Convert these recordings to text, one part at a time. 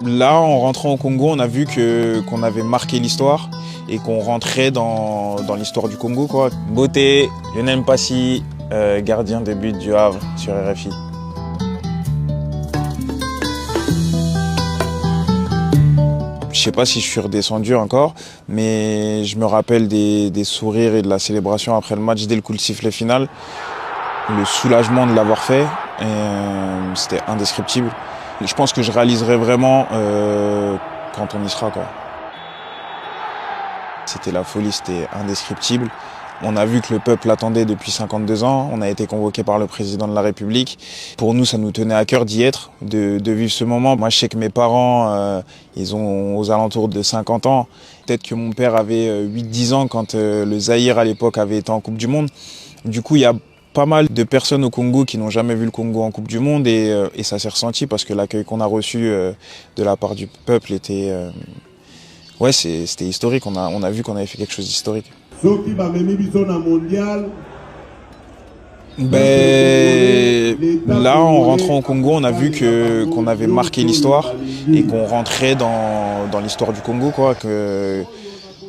Là, en rentrant au Congo, on a vu qu'on avait marqué l'histoire et qu'on rentrait dans l'histoire du Congo, quoi. Beauté, Lionel Mpassi, gardien de but du Havre sur RFI. Je sais pas si je suis redescendu encore, mais je me rappelle des sourires et de la célébration après le match dès le coup de sifflet final. Le soulagement de l'avoir fait, c'était indescriptible. Je pense que je réaliserai vraiment quand on y sera, quoi. C'était la folie, c'était indescriptible. On a vu que le peuple attendait depuis 52 ans. On a été convoqué par le président de la République. Pour nous, ça nous tenait à cœur d'y être, de vivre ce moment. Moi, je sais que mes parents, ils ont aux alentours de 50 ans. Peut-être que mon père avait 8-10 ans quand le Zaïre, à l'époque, avait été en Coupe du Monde. Du coup, il y a pas mal de personnes au Congo qui n'ont jamais vu le Congo en Coupe du Monde et ça s'est ressenti parce que l'accueil qu'on a reçu de la part du peuple était... ouais, c'était historique. On a vu qu'on avait fait quelque chose d'historique. Là, en rentrant au Congo, on a vu qu'on avait marqué l'histoire et qu'on rentrait dans l'histoire du Congo, quoi, que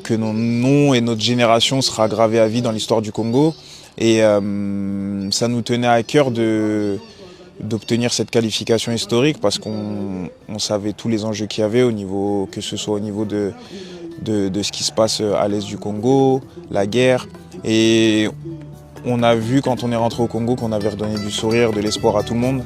nos noms et notre génération sera gravés à vie dans l'histoire du Congo. Et ça nous tenait à cœur d'obtenir cette qualification historique parce qu'on savait tous les enjeux qu'il y avait, que ce soit au niveau de ce qui se passe à l'est du Congo, la guerre. Et on a vu quand on est rentré au Congo qu'on avait redonné du sourire, de l'espoir à tout le monde.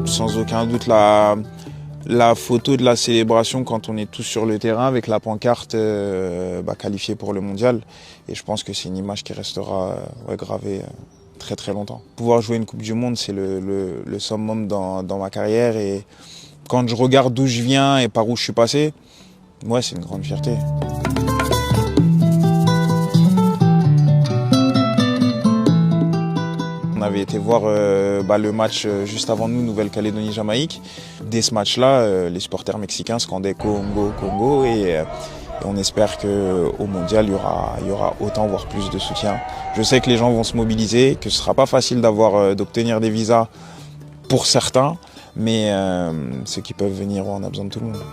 Sans aucun doute la photo de la célébration quand on est tous sur le terrain avec la pancarte qualifiée pour le mondial. Et je pense que c'est une image qui restera gravée très très longtemps. Pouvoir jouer une Coupe du Monde, c'est le summum dans ma carrière. Et quand je regarde d'où je viens et par où je suis passé, ouais, c'est une grande fierté. On avait été voir le match juste avant nous, Nouvelle-Calédonie-Jamaïque. Dès ce match-là, les supporters mexicains scandaient Congo, Congo et on espère qu'au mondial, il y aura autant, voire plus de soutien. Je sais que les gens vont se mobiliser, que ce ne sera pas facile d'obtenir des visas pour certains, mais ceux qui peuvent venir, on a besoin de tout le monde.